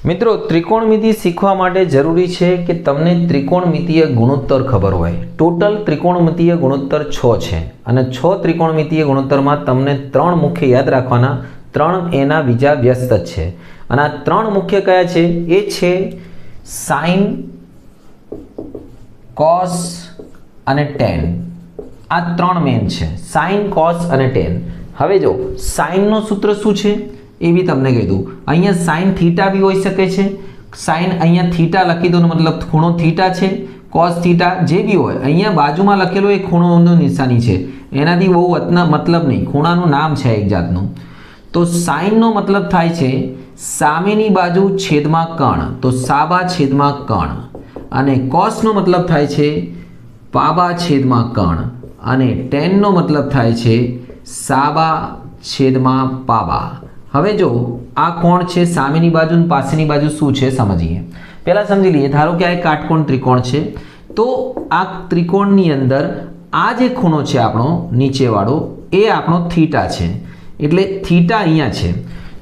મિત્રો ત્રિકોણમિતિ શીખવા માટે જરૂરી છે કે તમને ત્રિકોણમિતિય ગુણોત્તર ખબર હોય। ટોટલ ત્રિકોણમિતિય ગુણોત્તર 6 છે અને 6 ત્રિકોણમિતિય ગુણોત્તરમાં તમને 3 મુખ્ય યાદ રાખવાના, 3 એના બીજા વ્યસ્ત છે અને આ 3 મુખ્ય કયા છે? એ છે સાઇન, કોસ અને ટેન। આ 3 મેન છે, સાઇન, કોસ અને ટેન। હવે જો સાઇનનો સૂત્ર શું છે એ બી તમને કહી દઉં। અહીંયા સાઇન થીટા બી હોઈ શકે છે, સાઇન અહીંયા થીટા લખી દો મતલબ ખૂણો થીટા છે, કોસ થીટા જે બી હોય, અહીંયા બાજુમાં લખેલો એ ખૂણોનો નિશાની છે, એનાથી બહુ મતલબ નહીં, ખૂણાનું નામ છે એક જાતનું। તો સાઇનનો મતલબ થાય છે સામેની બાજુ છેદમાં કર્ણ, તો સાબા છેદમાં કર્ણ, અને કોસનો મતલબ થાય છે પાબા છેદમાં કર્ણ, અને ટેનનો મતલબ થાય છે સાબા છેદમાં પાબા। હવે જો આ કોણ છે સામેની બાજુ અને પાસેની બાજુ શું છે સમજીએ। પહેલા સમજી લઈએ, ધારો કે આ એક કાટકોણ ત્રિકોણ છે, તો આ ત્રિકોણની અંદર આ જે ખૂણો છે આપણો નીચેવાળો એ આપણો થીટા છે, એટલે થીટા અહીંયા છે।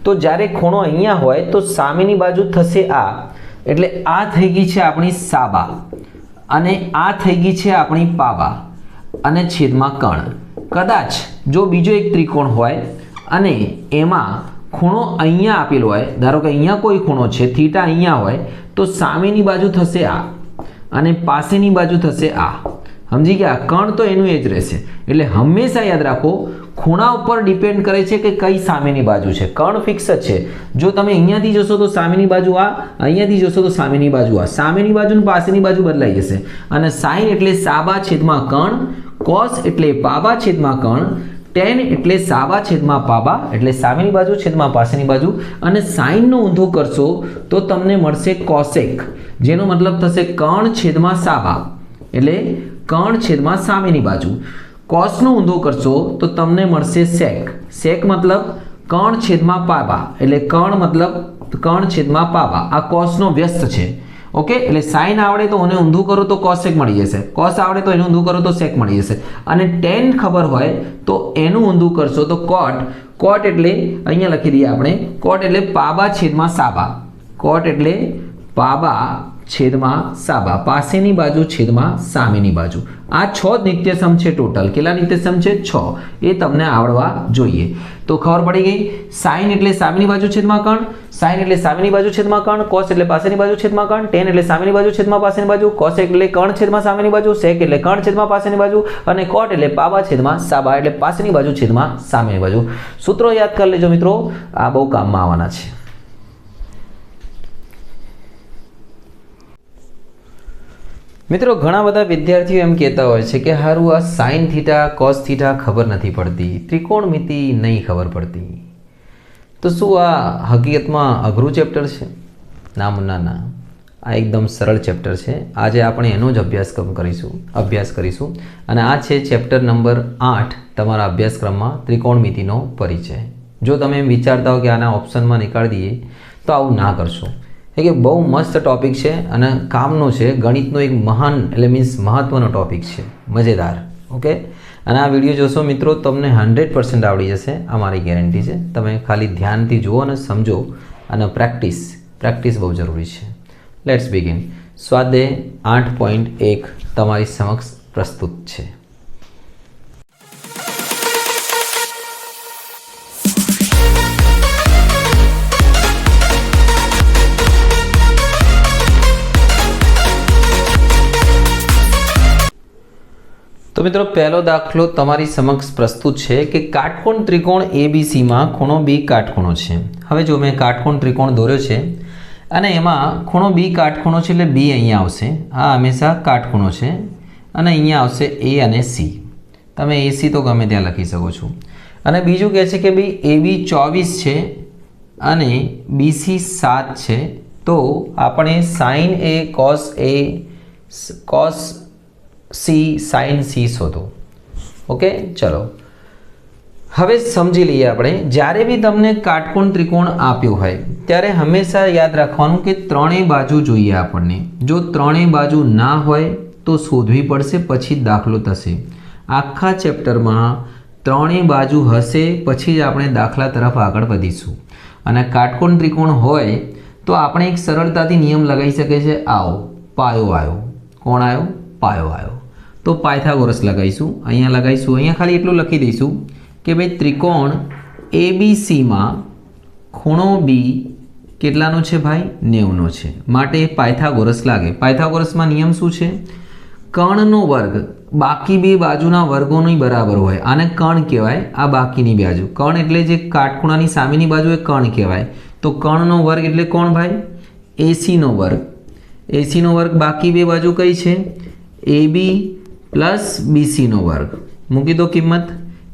તો જ્યારે ખૂણો અહીંયા હોય તો સામેની બાજુ થશે આ, એટલે આ થઈ ગઈ છે આપણી સાબા અને આ થઈ ગઈ છે આપણી પાબા અને છેદમાં કર્ણ। કદાચ જો બીજો એક ત્રિકોણ હોય અને એમાં ખૂણો અહીંયા આપેલો હોય, ધારો કે અહીંયા કોઈ ખૂણો છે, થીટા અહીંયા હોય, તો સામેની બાજુ થશે આ અને પાસેની બાજુ થશે આ। સમજી ગયા? કર્ણ તો એનું એ જ રહેશે। એટલે હંમેશા યાદ રાખો, ખૂણા ઉપર ડિપેન્ડ કરે છે કે કઈ સામેની બાજુ છે, કર્ણ ફિક્સ જ છે। જો તમે અહીંયાથી જોશો તો સામેની બાજુ આ, અહીંયાથી જોશો તો સામેની બાજુ આ, સામેની બાજુ અને પાસેની બાજુ બદલાઈ જશે। અને સાઇન એટલે સાબા છેદમાં કર્ણ, કોસ એટલે પાબા છેદમાં કર્ણ, ટેન એટલે સાબા છેદમાં પાબા એટલે સામેની બાજુ છેદમાં પાસેની બાજુ, અને સાઇનનો ઊંધો કરશો તો તમને મળશે કોસેક, જેનો મતલબ થશે કર્ણ છેદમાં સાબા એટલે કર્ણ છેદમાં સામેની બાજુ। કોસનો ઊંધો કરશો તો તમને મળશે સેક, સેક મતલબ કર્ણ છેદમાં પાબા એટલે કર્ણ મતલબ કર્ણ છેદમાં પાબા। આ કોસનો વ્યસ્ત છે, ઓકે। એટલે સાઇન આવડે તો એને ઊંધું કરો તો કોસેક મળી જશે, કોસ આવડે તો એનું ઊંધું કરો તો સેક મળી જશે, અને ટેન ખબર હોય તો એનું ઊંધું કરશો તો કોટ, કોટ એટલે અહીંયા લખી દઈએ આપણે, કોટ એટલે પાબા છેદમાં સાબા, કોટ એટલે પાબા છેદમાં સાબા, પાસેની બાજુ છેદમાં સામેની બાજુ। આ 6 નિત્યસમ છે ટોટલ। કેટલા નિત્યસમ છે? 6। એ તમને આવડવા જોઈએ। તો ખબર પડી ગઈ, સાઇન એટલે સામેની બાજુ છેદમાં કર્ણ, સાઇન એટલે સામેની બાજુ છેદમાં કર્ણ, કોસ એટલે પાસેની બાજુ છેદમાં કર્ણ, ટેન એટલે સામેની બાજુ છેદમાં પાસેની બાજુ, કોસ એટલે કર્ણ છેદમાં સામેની બાજુ, સેક એટલે કર્ણ છેદમાં પાસેની બાજુ, અને કોટ એટલે પાબા છેદમાં સાબા એટલે પાસેની બાજુ છેદમાં સામેની બાજુ। સૂત્રો યાદ કરી લેજો મિત્રો, આ બહુ કામમાં આવવાના છે। મિત્રો ઘણા બધા વિદ્યાર્થીઓ એમ કહેતા હોય છે કે હારું આ સાઇન થીટા, કોસ થીટા ખબર નથી પડતી, ત્રિકોણમિતિ નહીં ખબર પડતી, તો શું આ હકીકતમાં અઘરું ચેપ્ટર છે? ના મુન્ના ના, આ એકદમ સરળ ચેપ્ટર છે। આજે આપણે એનો જ અભ્યાસ કરીશું અને આ છે ચેપ્ટર નંબર 8 તમારા અભ્યાસક્રમમાં, ત્રિકોણમિતિનો પરિચય। જો તમે એમ વિચારતા હો કે આના ઓપ્શનમાં નીકાળી દઈએ તો આવું ના કરશો, કે બહુ મસ્ત ટોપિક છે અને કામનો છે, ગણિતનો એક મહાન એટલે મીન્સ મહત્ત્વનો ટોપિક છે, મજેદાર, ઓકે। અને આ વિડીયો જોશો મિત્રો તમને 100% આવડી જશે, આ મારી ગેરંટી છે। તમે ખાલી ધ્યાનથી જુઓ અને સમજો, અને પ્રેક્ટિસ બહુ જરૂરી છે। Let's begin. સ્વાધ્યાય 8.1 તમારી સમક્ષ પ્રસ્તુત છે। તો મિત્રો પહેલો દાખલો તમારી સમક્ષ પ્રસ્તુત છે કે કાટકોણ ત્રિકોણ ABCમાં ખૂણો B કાટખૂણો છે। હવે જો મેં કાટકોણ ત્રિકોણ દોર્યો છે અને એમાં ખૂણો B કાટખૂણો છે, એટલે B અહીંયા આવશે, આ હંમેશા કાટખૂણો છે, અને અહીંયા આવશે A અને C, તમે AC તો ગમે ત્યાં લખી શકો છો। અને બીજું કહે છે કે ભાઈ AB 24 છે અને BC 7 છે, તો આપણે sine A cos C sin C શોધો, ઓકે। ચલો હવે સમજી લઈએ આપણે, જ્યારે બી તમને કાટકોણ ત્રિકોણ આપ્યો હોય ત્યારે હંમેશા યાદ રાખવાનું કે ત્રણેય બાજુ જોઈએ આપણને। જો ત્રણેય બાજુ ના હોય તો શોધવી પડશે, પછી દાખલો થશે। આખા ચેપ્ટરમાં ત્રણેય બાજુ હશે પછી જ આપણે દાખલા તરફ આગળ વધીશું। અને કાટકોણ ત્રિકોણ હોય તો આપણે એક સરળતાથી નિયમ લગાવી શકીએ છીએ, આવો પાયો આવ્યો, કોણ આવ્યો? પાયો આવ્યો. તો પાયથાગોરસ લગાવીશું, અહીંયા લગાવીશું, અહીંયા ખાલી એટલું લખી દઈશું કે ભાઈ ત્રિકોણ ABCમાં ખૂણો બી કેટલાનો છે ભાઈ? 90નો છે. માટે પાયથાગોરસ લાગે. પાયથાગોરસમાં નિયમ શું છે? કર્ણનો વર્ગ બાકી બે બાજુના વર્ગોની બરાબર હોય. આને કર્ણ કહેવાય. આ બાકીની બાજુ કર્ણ એટલે જે કાટખૂણાની સામેની બાજુ એ કર્ણ કહેવાય. તો કર્ણનો વર્ગ એટલે કોણ ભાઈ? AC નો વર્ગ. AC નો વર્ગ બાકી બે બાજુ કઈ છે? AB પ્લસ BC નો વર્ગ. મૂકી દો કિંમત.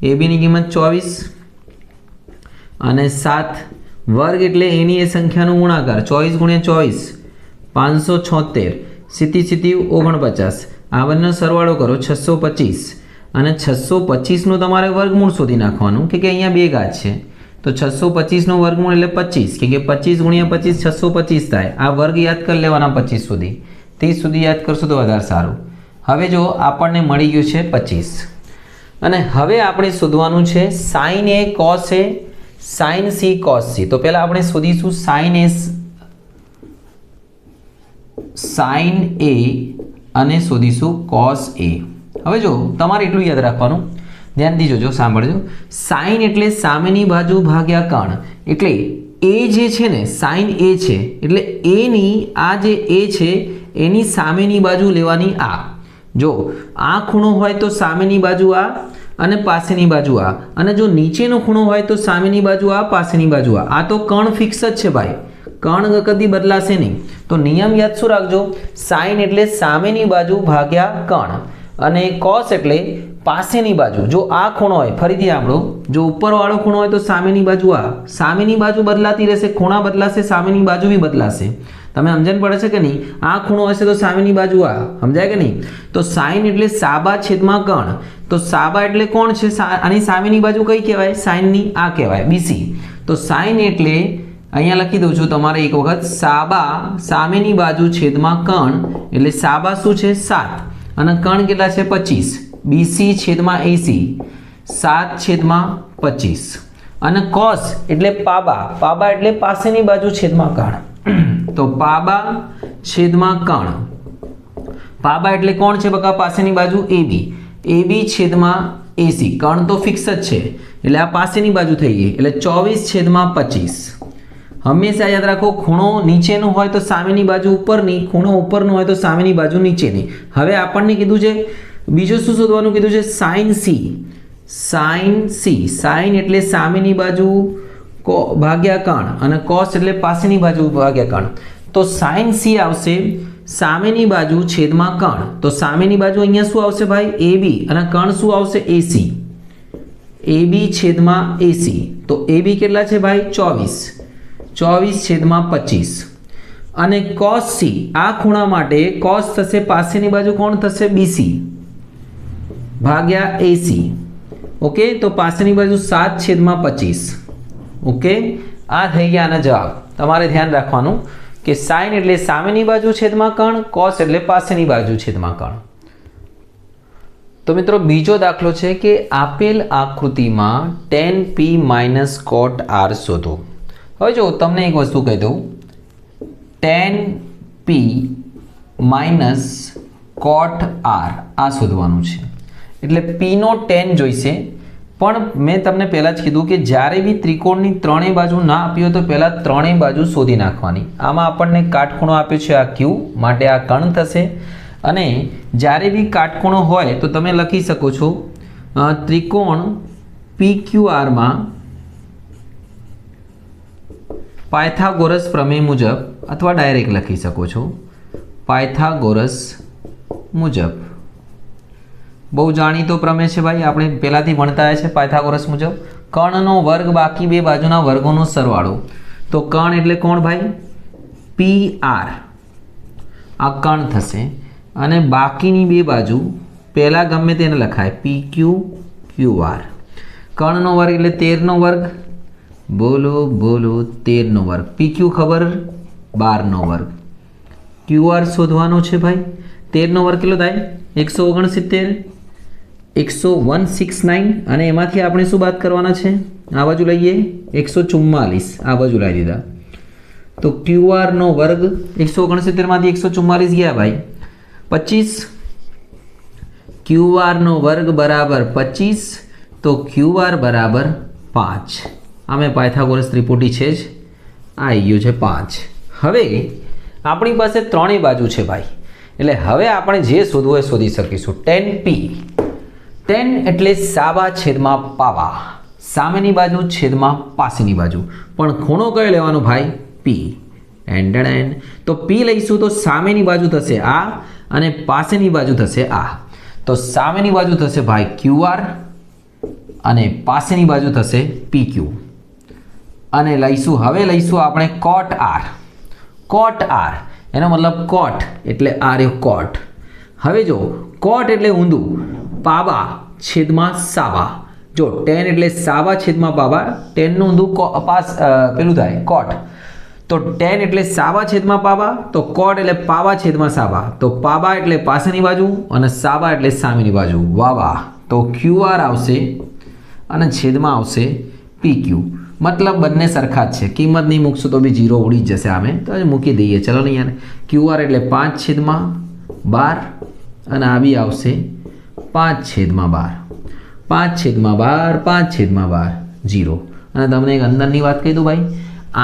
AB ની કિંમત 24 અને 7 વર્ગ એટલે એની એ સંખ્યાનો ગુણાકાર. 24 ગુણ્યા 24 576 સીધી 49. આ બંનેનો સરવાળો કરો 625 અને 625નો તમારે વર્ગમૂળ શોધી નાખવાનું કે અહીંયા બે ઘાત છે. તો 625નો વર્ગમૂળ એટલે 25 કે 25 ગુણ્યા 25 625 થાય. આ વર્ગ યાદ કરી લેવાના 25 સુધી. 30 સુધી યાદ કરશો તો વધારે સારું. હવે જો આપણને મળી ગયું છે 25 અને હવે આપણે શોધવાનું છે sin A cos A sin C cos C. તો પહેલા આપણે શોધીશું sin A અને શોધીશું cos A. હવે જો તમારે એટલું યાદ રાખવાનું, ધ્યાનથી જોજો, સાંભળજો. sin એટલે સામેની બાજુ ભાગ્યા કર્ણ. એટલે A જે છે ને sin A છે એટલે A ની આ જે A છે એની સામેની બાજુ લેવાની આ. જો આ ખૂણો હોય તો સામેની બાજુ આ અને પાસેની બાજુ આ, અને જો નીચેનો ખૂણો હોય તો સામેની બાજુ આ પાસેની બાજુ આ. આ તો કર્ણ ફિક્સ જ છે ભાઈ, કર્ણ કદી બદલાશે નહીં. તો નિયમ યાદ શું રાખજો? sin એટલે સામેની બાજુ ભાગ્યા કર્ણ અને cos એટલે પાસેની બાજુ. જો આ ખૂણો હોય, ફરીથી આપણો જો ઉપરવાળો ખૂણો હોય તો સામેની બાજુ આ. સામેની બાજુ બદલાતી રહેશે, ખૂણા બદલાશે, સામેની બાજુ બી બદલાશે. તમે સમજણ પડે છે કે નહીં? આ ખૂણો હશે તો સામેની બાજુ આ. સમજાય કે નહીં? તો sin એટલે સાબા છેદમાં કર્ણ. તો સાબા એટલે કોણ છે? આની સામેની બાજુ કઈ કહેવાય? sin ની આ કહેવાય BC. તો sin એટલે અહીંયા લખી દઉં છું તમારે એક વખત, સાબા સામેની બાજુ છેદમાં કર્ણ એટલે સાબા શું છે? 7 અને કર્ણ કેટલા છે? 25. BC છેદમાં AC 7/25 અને cos એટલે પાબા. પાબા એટલે પાસેની બાજુ છેદમાં કર્ણ. તો પાબા છેદમાં કર્ણ. પાબા એટલે કોણ છે બકા? પાસેની બાજુ AB. AB છેદમાં AC. કર્ણ તો ફિક્સ જ છે એટલે આ પાસેની બાજુ થઈ ગઈ એટલે 24/25. હંમેશા યાદ રાખો, ખૂણો નીચેનો હોય તો સામેની બાજુ ઉપરની, ખૂણો ઉપરનો હોય તો સામેની બાજુ નીચેની. હવે આપણને કીધું છે બીજું શું શોધવાનું કીધું છે? sin C. sin C. sin એટલે સામેની બાજુ ભાગ્યા કર્ણ અને cos એટલે પાસેની બાજુ ભાગ્યા કર્ણ. તો sin C આવશે સામેની બાજુ છેદમાં કર્ણ. તો સામેની બાજુ અહીંયા શું આવશે ભાઈ? AB અને કર્ણ શું આવશે? AC. AB છેદમાં AC. તો AB કેટલા છે ભાઈ? 24/25 અને cos C. આ ખૂણા માટે cos થશે પાસેની બાજુ કોણ થશે? BC ભાગ્યા AC. ઓકે, તો પાસેની બાજુ 7/25. ઓકે, આ થઈ ગયા આના જવાબ. તમારે ધ્યાન રાખવાનું કે sin એટલે સામેની બાજુ છેદમાં કર્ણ, cos એટલે પાસેની બાજુ છેદમાં કર્ણ. તો મિત્રો બીજો દાખલો છે કે આપેલ આકૃતિમાં tan P - cot R શોધો. હવે જો તમને એક વસ્તુ કહી દઉં, tan P - cot R આ શોધવાનું છે. એટલે P નો tan જોઈશે. પણ મેં તમને પહેલાં જ કીધું કે જ્યારે બી ત્રિકોણની ત્રણેય બાજુ ના આપી હોય તો પહેલાં ત્રણેય બાજુ શોધી નાખવાની. આમાં આપણને કાટખૂણો આપ્યો છે આ Q, માટે આ કર્ણ થશે. અને જ્યારે બી કાટખૂણો હોય તો તમે લખી શકો છો ત્રિકોણ PQRમાં પાયથાગોરસ પ્રમેય મુજબ, અથવા ડાયરેક્ટ લખી શકો છો પાયથાગોરસ મુજબ. બહુ જાણીતો પ્રમેય છે ભાઈ, આપણે પહેલાંથી ભણતા આવ્યા છે. પાયથાગોરસ મુજબ કર્ણનો વર્ગ બાકી બે બાજુના વર્ગોનો સરવાળો. તો કર્ણ એટલે કોણ ભાઈ? PR. આ કર્ણ થશે અને બાકીની બે બાજુ પહેલાં ગમે તેને લખાય PQQR. કર્ણનો વર્ગ એટલે 13નો વર્ગ. બોલો બોલો 13નો વર્ગ. PQ ખબર? 12નો વર્ગ. QR શોધવાનો છે ભાઈ. 13નો વર્ગ કેટલો થાય? 169 169 અને એમાંથી આપણે શું બાદ કરવાના છે? આ બાજુ લઈએ 144, આ બાજુ લાવી દીધા. તો QR નો વર્ગ 169 માંથી 144 ગયા ભાઈ 25 QR નો વર્ગ બરાબર 25 તો QR બરાબર 5 આમે પાયથાગોરસ ત્રિપુટી છે જ આ આવી ગયું છે 5 હવે આપણી પાસે ત્રણેય બાજુ છે ભાઈ એટલે હવે આપણે જે શોધવું એ શોધી શકીશું tan P tan એટલે સાબા છેદમાં પાવા સામેની બાજુ છેદમાં પાસેની બાજુ પણ ખૂણો કયો લેવાનો ભાઈ P એન્ડ તો P લઈશું તો સામેની બાજુ થશે આ અને પાસેની બાજુ થશે આ તો સામેની બાજુ થશે ભાઈ QR અને પાસેની બાજુ થશે PQ અને હવે લઈશું આપણે cot R એનો મતલબ cot એટલે આ રહ્યો cot હવે જો cot એટલે ઊંધું પાવા છેદમાં સાવા જો tan એટલે સાવા છેદમાં પાવા tan નું ઊંધું પેલું થાય cot તો tan એટલે સાવા છેદમાં પાવા તો cot એટલે પાવા છેદમાં સાવા તો પાવા એટલે પાસેની બાજુ અને સાવા એટલે સામેની બાજુ વાહ તો QR આવશે અને છેદમાં આવશે PQ मतलब बने सरखा है किंमत नहीं मूकशो तो भी 0 उड़ी जैसे आमे तो मूकी दीए चलो नहीं यार QR एटले 5 छेदमा 12 અને આવી આવશે 5 છેદમાં 12 5 છેદમાં 12 5 છેદમાં 12 0 અને તમને એક અંદરની વાત કહી દઉં ભાઈ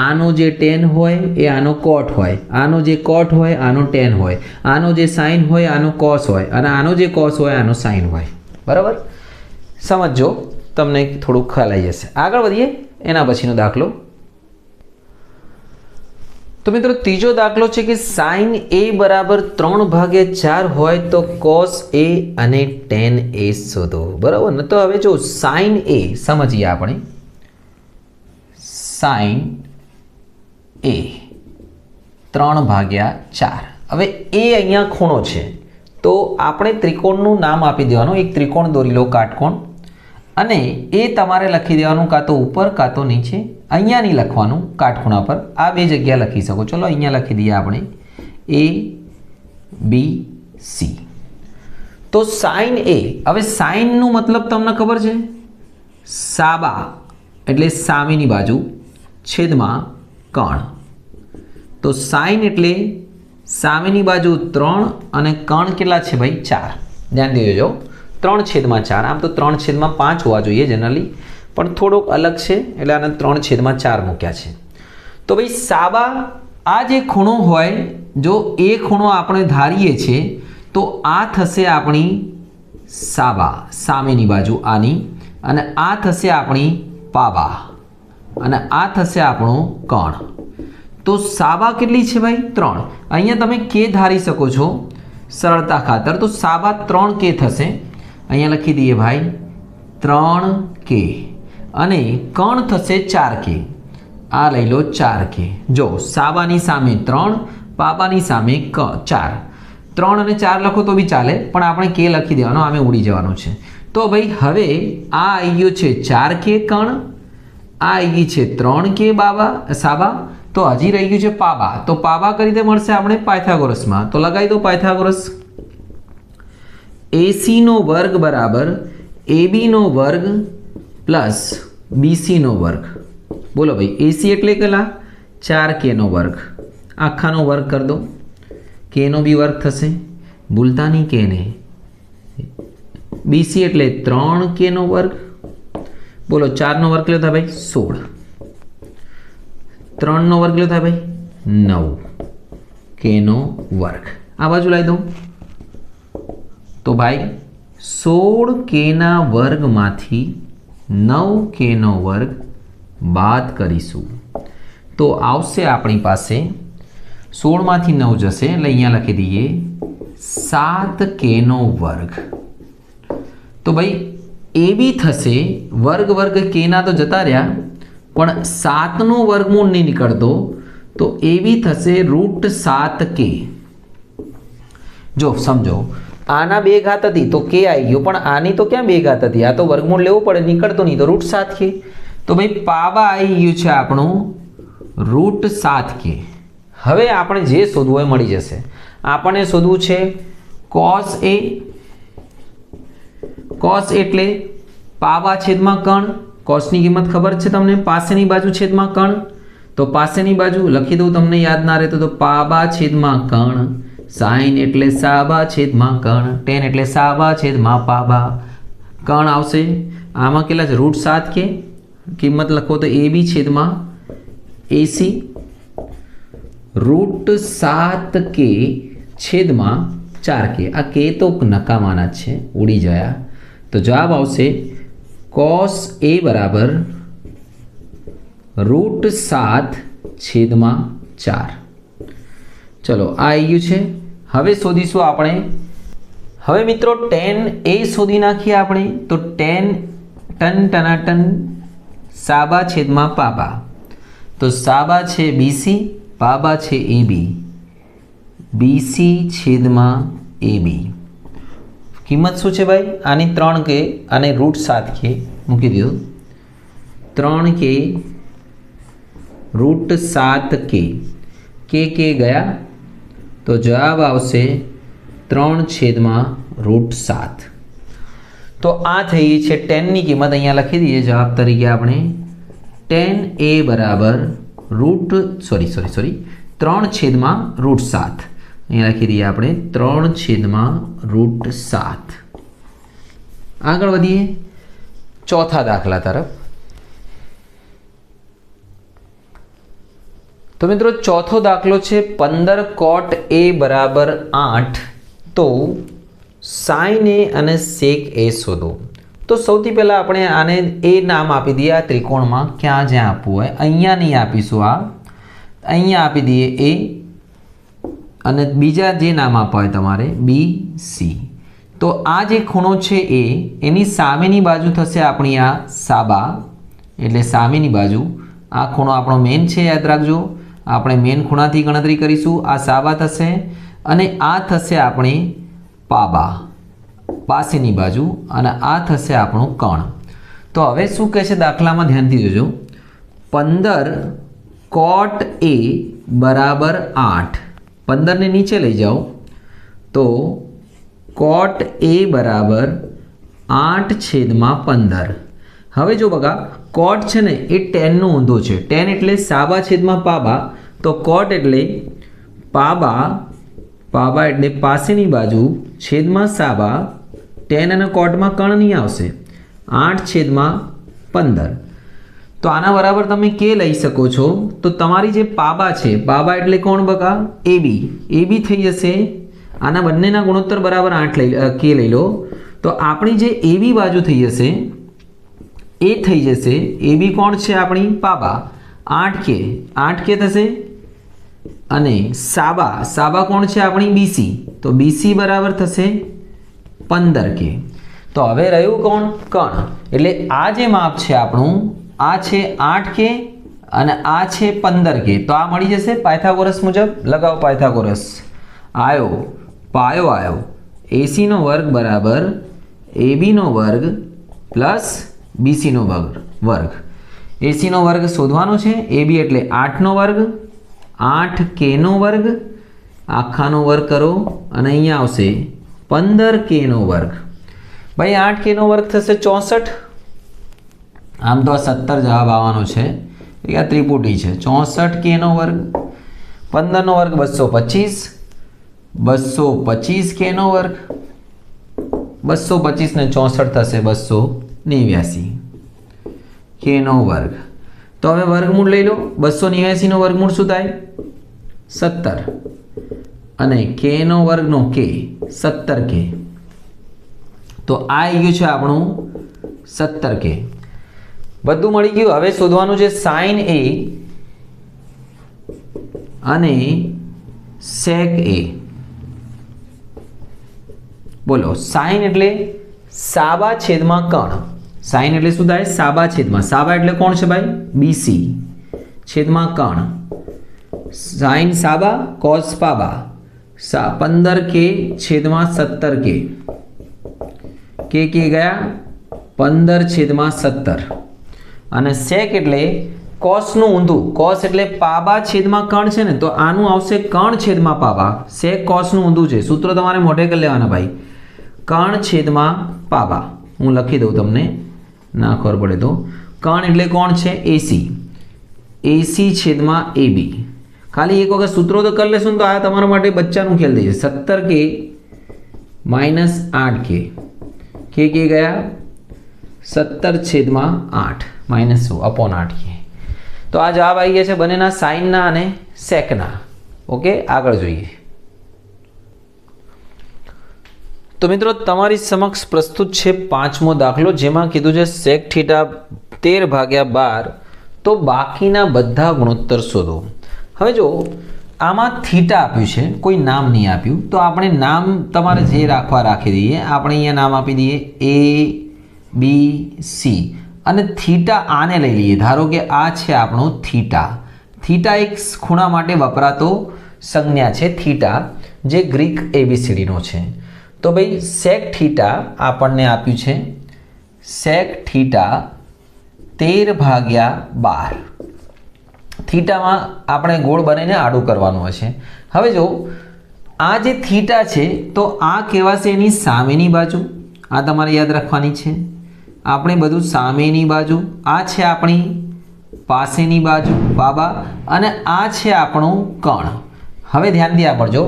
આનો જે tan હોય એ આનો cot હોય આનો જે cot હોય આનો tan હોય આનો જે sin હોય આનો cos હોય અને આનો જે cos હોય આનો sin હોય બરાબર સમજો તમને થોડું ખ્યાલ આવી જશે આગળ વધીએ એના પછીનો દાખલો તો મિત્રો ત્રીજો દાખલો છે કે sin a બરાબર 3/4 હોય તો cos a અને tan a શોધો બરાબર ને તો હવે જો sin a સમજીએ આપણે sin a 3/4 હવે a અહીંયા ખૂણો છે તો આપણે ત્રિકોણનું નામ આપી દેવાનું એક ત્રિકોણ દોરી લો કાટકોણ અને એ તમારે લખી દેવાનું કાં તો ઉપર કાં તો નીચે અહીંયા નહીં લખવાનું કાટખૂણા પર આ બે જગ્યા લખી શકો ચલો અહીંયા લખી દઈએ આપણે A B C તો sin A હવે sin નું મતલબ તમને ખબર છે સાબા એટલે સામેની બાજુ છેદમાં કણ તો sin એટલે સામેની બાજુ 3 અને કણ કેટલા છે ભાઈ 4 ધ્યાન દેજો 3/4 આમ તો 3/5 હોવા જોઈએ જનરલી પણ થોડોક અલગ છે એટલે આને 3/4 મૂક્યા છે તો ભાઈ સાબા આ જે ખૂણો હોય જો એ ખૂણો આપણે ધારીએ છીએ તો આ થશે આપણી સાબા સામેની બાજુ આની અને આ થશે આપણી પાબા અને આ થશે આપણો કણ તો સાબા કેટલી છે ભાઈ 3 અહીંયા તમે કે ધારી શકો છો સરળતા ખાતર તો સાબા 3k થશે અહીંયા લખી દઈએ ભાઈ 3k અને કણ થશે 4k આ લઈ લો 4k જો સાબાની સામે 3 પાબાની સામે 4 3 અને 4 લખો તો બી ચાલે પણ આપણે k લખી દેવાનો આમે ઉડી જવાનું છે તો ભાઈ હવે આ આવી ગયો છે 4k કણ આ આવી ગઈ છે 3k સાબા તો હજી રહી ગયું છે પાબા તો પાબા કઈ રીતે મળશે આપણે પાયથાગોરસમાં તો લગાવી દો પાયથાગોરસ AC નો વર્ગ બરાબર AB નો વર્ગ પ્લસ BC નો વર્ગ બોલો ભાઈ AC એટલે કેટલા 4k નો વર્ગ આખાનો વર્ગ કરી દો k નો બી વર્ગ થશે ભૂલતા નહીં k ને BC એટલે 3k નો વર્ગ બોલો 4 નો વર્ગ કેટલો થાય ભાઈ 16 3 નો વર્ગ કેટલો થાય ભાઈ 9 k નો વર્ગ આ બાજુ લાવી દઉં तो भाई 16k ना वर्ग माथी 9k नो वर्ग बाद करीशू तो आवशे अपनी पासे 16 माथी 9 जशे એટલે અહીંયા લખી દઈએ 7k નો વર્ગ તો ભાઈ એ બી થશે વર્ગ વર્ગ k ના તો જતા રહ્યા પણ 7 નો વર્ગમૂળ નહીં નીકળતો તો એ બી થશે √7k જો સમજો આના 2 ઘાત હતી તો k આવી ગયો પણ આની તો ક્યાં 2 ઘાત હતી આ તો વર્ગમૂળ લેવું પડે નીકળતો નહીં તો √7k તો ભાઈ પાબા આવી ગયું છે આપણું √7k હવે આપણે જે શોધવું હોય મળી જશે આપણે શોધવું છે cos એટલે પાબા છેદમાં કણ cos ની કિંમત ખબર છે તમને પાસેની બાજુ છેદમાં કણ તો પાસેની બાજુ લખી દઉં, તમને યાદ ના રહેતો તો પાબા છેદમાં કર્ણ, સાઈન એટલે સાબા છેદમાં કર્ણ, ટેન એટલે સાબા છેદમાં પાબા, કર્ણ આવશે. આમાં કેટલા છે? √7 કે કિંમત લખો તો એ બી છેદમાં એસી, √7 કે છેદમાં 4 કે. આ કે તો નકામાના જ છે, ઉડી ગયા. તો જવાબ આવશે cos A બરાબર √7 છેદમાં 4. ચલો આ આવી ગયું છે. હવે શોધીશું આપણે. હવે મિત્રો tan A શોધી નાખીએ આપણે. તો tan ટન ટનાટન સાબા છેદમાં પાબા. તો સાબા છે BC, પાબા છે AB, BC છેદમાં AB. કિંમત શું છે ભાઈ? આની 3 કે અને √7 કે મૂકી દીધું. 3 કે √7 કે ગયા. તો જવાબ આવશે 3 છેદમાં √7. તો આ થઈ છે ટેનની કિંમત. અહીંયા લખી દઈએ જવાબ તરીકે આપણે. tan A બરાબર 3 છેદમાં √7. અહીંયા લખી દઈએ આપણે 3 છેદમાં √7. આગળ વધીએ ચોથા દાખલા તરફ. તો મિત્રો ચોથો દાખલો છે 15 cot A બરાબર 8. તો sin A અને sec A શોધો. તો સૌથી પહેલાં આપણે આને A નામ આપી દઈએ. આ ત્રિકોણમાં ક્યાં જ્યાં આપવું હોય, અહીંયા નહીં આપીશું, અહીંયા આપી દઈએ A, અને બીજા જે નામ આપવા હોય તમારે BC. તો આ જે ખૂણો છે A, એની સામેની બાજુ થશે આપણી આ સાબા, એટલે સામેની બાજુ. આ ખૂણો આપણો મેન છે, યાદ રાખજો. આપણે મેન ખૂણાથી ગણતરી કરીશું. આ સાબા થશે અને આ થશે આપણી પાબા, પાસેની બાજુ, અને આ થશે આપણું કર્ણ. તો હવે શું કહે છે દાખલામાં, ધ્યાનથી જોજો. 15 cot A બરાબર 8. 15ને નીચે લઈ જાઓ તો cot A બરાબર 8 છેદમાં 15. હવે જો બગા cot છે ને એ ટેનનો ઊંધો છે. ટેન એટલે સાબા છેદમાં પાબા. તો cot એટલે પાબા, પાબા એટલે પાસેની બાજુ છેદમાં સાબા. ટેન અને કોટમાં કર્ણ નહીં આવશે. 8 છેદમાં 15. તો આના બરાબર તમે કે લઈ શકો છો. તો તમારી જે પાબા છે, પાબા એટલે કોણ બકા? AB. AB થઈ જશે. આના બંનેના ગુણોત્તર બરાબર 8 કે લઈ લો. તો આપણી જે AB બાજુ થઈ જશે એ થઈ જશે. AB કોણ છે? આપણી પાબા. 8 કે થશે. અને સાબા, સાબા કોણ છે? આપણી BC. તો BC બરાબર થશે 15 કે. તો હવે રહ્યું કોણ? કર્ણ. એટલે આ જે માપ છે આપણું, આ છે 8 કે અને આ છે 15 કે. તો આ મળી જશે પાયથાગોરસ મુજબ. લગાવો પાયથાગોરસ. આવ્યો, પાયો આવ્યો. AC નો વર્ગ બરાબર AB નો વર્ગ પ્લસ BC નો વર્ગ. AC નો વર્ગ શોધવાનો છે. AB એટલે 8 નો વર્ગ, 8 k નો વર્ગ, આખાનો વર્ગ કરો અને અહીંયા આવશે 15 k નો વર્ગ. ભાઈ 8 k નો વર્ગ થશે 64. આમ તો 17 જવાબ આવવાનો છે. આ ત્રિપુટી છે. 64 k નો વર્ગ, 15 નો વર્ગ 225, 225 k નો વર્ગ, 225 ને 64 થશે 289 k નો વર્ગ. તો હવે વર્ગમૂળ લઈ લો. 289 નો વર્ગમૂળ શું થાય? 17. અને k નો વર્ગનો k 17 k. તો આ આવી ગયું છે આપણું 17 k. બધું મળી ગયું. હવે શોધવાનું છે sin A અને sec A. બોલો. sin એટલે સાબા છેદમાં કર્ણ. sin એટલે શું થાય? સાબા છેદમાં. સાબા એટલે કોણ છે ભાઈ? BC છેદમાં કર્ણ. sin સાબા cos પાબા. 15 k છેદમાં 17 k ગયા 15 છેદમાં 17. અને sec એટલે cos નું ઊંધું. cos એટલે પાબા છેદમાં કર્ણ છે ને, તો આનું આવશે કર્ણ છેદમાં પાબા. sec cos નું ઊંધું છે. સૂત્ર તમારે મોઢે કરી લેવાના ભાઈ. કર્ણ છેદમાં પાબા. હું લખી દઉં તમને, ના ખબર પડે તો. કર્ણ એટલે કોણ છે? AC. AC છેદમાં AB. ખાલી એક વખત સૂત્રો તો કરી લેશું તો આ તમારા માટે બચ્ચાનું ખેલ થઈ જશે. 17K minus 8K. કે ગયા 17/8 માઇનસ અપોન 8K. તો આ જવાબ આવી ગયા છે બંનેના સાઇનના અને સેકના. ઓકે, આગળ જોઈએ. તો મિત્રો તમારી સમક્ષ પ્રસ્તુત છે 5મો દાખલો, જેમાં કીધું છે sec થીટા 13/12, તો બાકીના બધા ગુણોત્તર શોધો. હવે જો આમાં થીટા આપ્યું છે, કોઈ નામ નહીં આપ્યું, તો આપણે નામ તમારે જે રાખવા રાખી દઈએ. આપણે અહીંયા નામ આપી દઈએ ABC અને થીટા આને લઈ લઈએ. ધારો કે આ છે આપણો થીટા. થીટા એક ખૂણા માટે વપરાતો સંજ્ઞા છે થીટા, જે ગ્રીક ABCDનો છે. તો ભાઈ sec થીટા આપણને આપ્યું છે sec થીટા 13/12. થીટામાં આપણે ગોળ બનાવીને આડું કરવાનું હશે. હવે જો આ જે થીટા છે તો આ કહેવાશે એની સામેની બાજુ. આ તમારે યાદ રાખવાની છે. આપણે બધું સામેની બાજુ, આ છે આપણી પાસેની બાજુ બાબા, અને આ છે આપણું કણ. હવે ધ્યાનથી આપજો,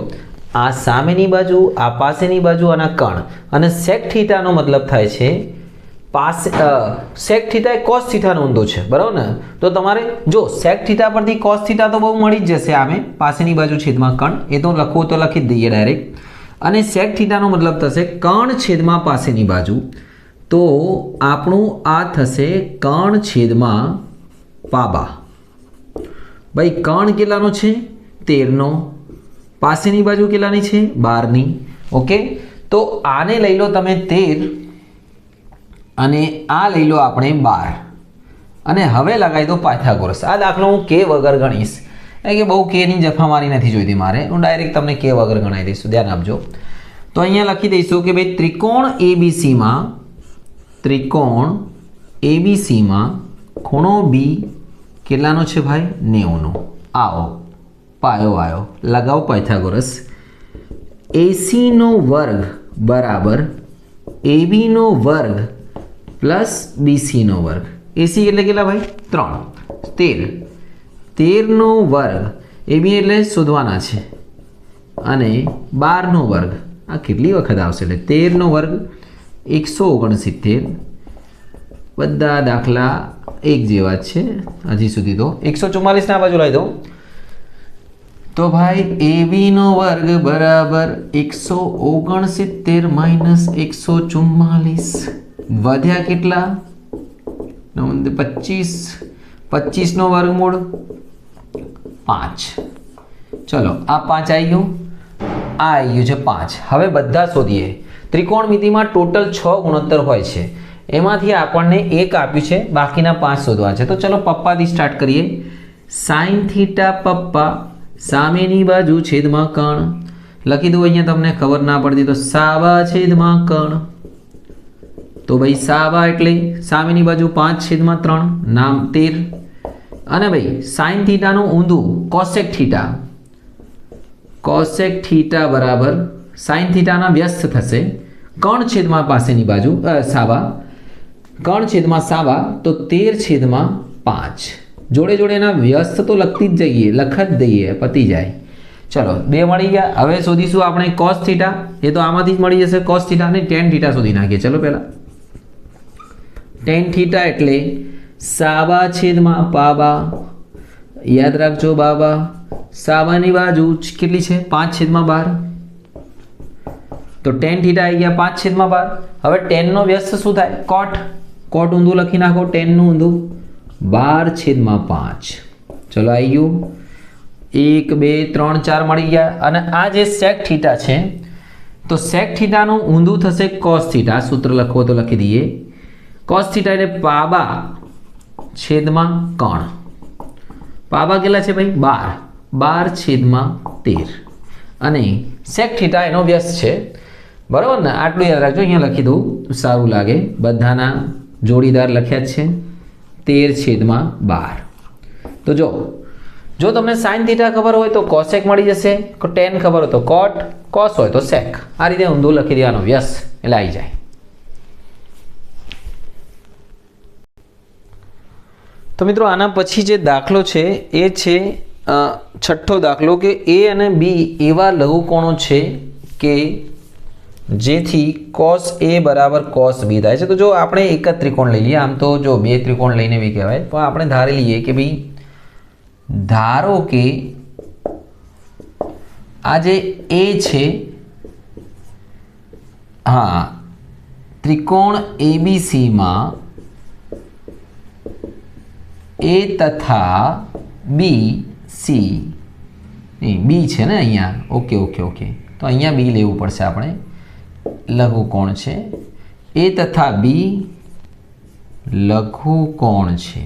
આ સામેની બાજુ, આ પાસેની બાજુ અને કણ. અને sec થીટાનો મતલબ થાય છે sec થીટા એ cos થીટાનો ઊંધો છે, બરાબર ને? તો તમારે જો sec થીટા પરથી cos થીટા તો બહુ મળી જ જશે. આમે પાસેની બાજુ છેદમાં કણ, એ તો લખવું તો લખી જ દઈએ ડાયરેક્ટ. અને sec થીટાનો મતલબ થશે કણ છેદમાં પાસેની બાજુ. તો આપણું આ થશે કણ છેદમાં પાબા. ભાઈ કણ કેટલાનો છે? 13નો. પાસેની બાજુ કેટલાની છે? 12ની. ઓકે, તો આને લઈ લો તમે 13 અને આ લઈ લો આપણે 12, અને હવે લગાવી દો પાયથાગોરસ. આ દાખલો હું કે વગર ગણીશ, એટલે કે બહુ કેની જફામારી નથી જોઈતી મારે. હું ડાયરેક્ટ તમને કે વગર ગણાવી દઈશું, ધ્યાન આપજો. તો અહીંયા લખી દઈશું કે ભાઈ ત્રિકોણ ABCમાં ખૂણો B કેટલાનો છે ભાઈ? 90નો. આવો પાયો આવ્યો, લગાવો પાયથાગોરસ. AC² બરાબર AB² પ્લસ BC². AC એટલે કેટલા ભાઈ? 3. 13 AB એટલે શોધવાના છે, અને 12 આ કેટલી વખત આવશે? એટલે 13 169. બધા દાખલા એક જેવા જ છે હજી સુધી. તો 144 ના બાજુ લાવી દો. તો ભાઈ AB² બરાબર 169 માઇનસ 144. વધ્યા કેટલા? 25. 25નો વર્ગમૂળ 5. ચલો આ 5 આવી ગયું, આ આવી ગયું છે 5. હવે બધા શોધીએ. ત્રિકોણમિતિમાં ટોટલ 6 ગુણોત્તર હોય છે, એમાંથી આપણને એક આપ્યું છે, બાકીના 5 શોધવા છે. તો ચલો પપ્પાથી સ્ટાર્ટ કરીએ. sin થીટા પપ્પા સામેની બાજુ છેદમાં કણ. લખી દો, અહીંયા તમને ખબર ના પડતી તો સાબા છેદમાં કણ. તો ભાઈ સાબા એટલે સામેની બાજુ 5/3, નામ 13. અને ભાઈ sin થીટાનું ઊંધું cosec થીટા. cosec થીટા બરાબર sin થીટાના વ્યસ્ત થશે કણ છેદમાં પાસેની બાજુ સાબા, કણ છેદમાં સાબા, તો 13/5. જોડે જોડે એના વ્યસ્ત તો લખતી જ જઈએ, લખ જ દઈએ, પતી જાય. ચલો 2 મળી ગયા. હવે શોધીશું આપણે cos થીટા. એ તો આમાંથી જ મળી જશે cos થીટા. અને tan થીટા શોધી નાખીએ. ચલો પહેલા tan થીટા એટલે સાબા છેદમાં પાબા. યાદ રાખજો બાબા. સાબાની બાજુ કેટલી છે? 5/12. તો tan થીટા આવી ગયા 5/12. હવે tan નો વ્યસ્ત શું થાય? cot. cot ઊંધું લખી નાખો. tan નું ઊંધું 12/5. ચલો આવી ગયું. 1 2 3 4 મળી ગયા. અને આ જે sec થીટા છે, તો sec થીટાનું ઊંધું થશે cos થીટા. સૂત્ર લખવો તો લખી દઈએ. cos થીટા એટલે પાબા છેદમાં કણ. પાબા કેટલા છે ભાઈ? 12/13. અને sec થીટા એનો વ્યસ્ત છે, બરાબર ને? આટલું યાદ રાખજો. અહીંયા લખી દઉં સારું લાગે. બધાના જોડીદાર લખ્યા જ છે. 13/12. તો જો તમને sin થીટા ખબર હોય તો cosec મળી જશે, tan ખબર હોય તો cot, cos હોય તો sec. આ રીતે ઊંધું લખી દેવાનો વ્યસ્ત, એટલે આવી જાય. તો મિત્રો આના પછી જે દાખલો છે એ છે છઠ્ઠો દાખલો કે એ અને બી એવા લઘુકોણો છે કે જેથી cos a બરાબર cos b થાય છે. તો જો આપણે એક જ ત્રિકોણ લઈ લઈએ, આમ તો જો બે ત્રિકોણ લઈને બી કહેવાય, પણ આપણે ધારી લઈએ કે ભાઈ ધારો કે આ જે a છે, હા, ત્રિકોણ ABC માં A તથા B C નહીં, B છે ને અહીંયા, ઓકે ઓકે ઓકે, તો અહીંયા B લેવું પડશે આપણે, લઘુકોણ છે A તથા B લઘુકોણ છે,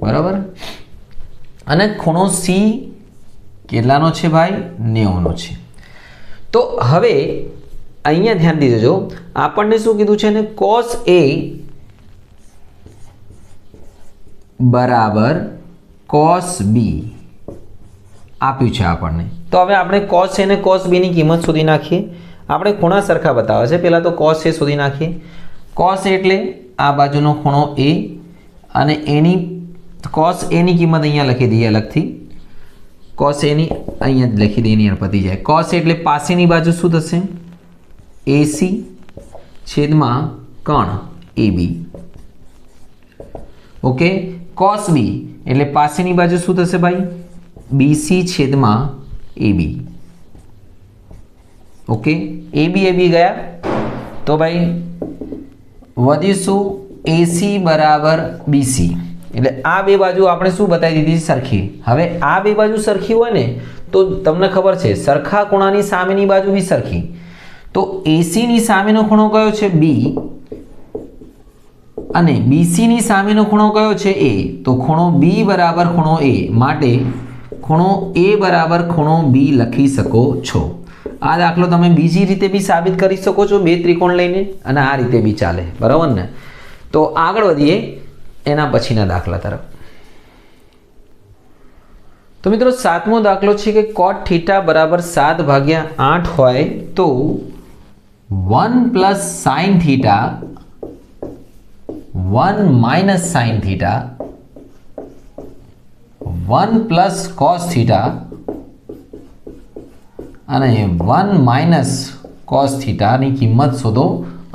બરાબર. અને ખૂણો C કેટલાનો છે ભાઈ? 90 નો છે. તો હવે અહીંયા ધ્યાન દીજો, આપણને શું કીધું છે ને, cos A બરાબર cos B આપ્યું છે આપણને. તો હવે આપણે cos A અને cos B ની કિંમત શોધી નાખીએ. આપણે ખૂણા સરખા બતાવે છે, પહેલાં તો cos A શોધી નાખીએ. cos A એટલે આ બાજુનો ખૂણો A અને એની cos A ની કિંમત અહીંયા લખી દઈએ અલગથી. cos A ની અહીંયા જ લખી દઈએ, એની પતી જાય. cos A એટલે પાસેની બાજુ શું થશે? AC છેદમાં કણ AB. ઓકે. cos B એટલે પાસેની બાજુ શું થશે ભાઈ? BC છેદમાં AB. ઓકે. AB ગયા તો ભાઈ વધ્યું શું? AC બરાબર BC. એટલે આ બે બાજુ આપણે શું બતાવી દીધી? સરખી. હવે આ બે બાજુ સરખી હોય ને તો તમને ખબર છે સરખા ખૂણાની સામેની બાજુ બી સરખી. તો AC ની સામેનો ખૂણો કયો છે? B. અને BC ની સામેનો ખૂણો કયો છે? A. તો ખૂણો B બરાબર ખૂણો A, માટે ખૂણો A બરાબર ખૂણો B લખી શકો છો. આ દાખલો તમે બીજી રીતે બી સાબિત કરી શકો છો, બે ત્રિકોણ લઈને, અને આ રીતે બી ચાલે, બરાબર ને. તો આગળ વધીએ એના પછીના દાખલા તરફ. તો મિત્રો સાતમો દાખલો છે કે cot θ બરાબર 7/8 હોય તો 1 + sin θ 1 - sin θ 1 + cos θ અને 1 - cos θ ની કિંમત શોધો,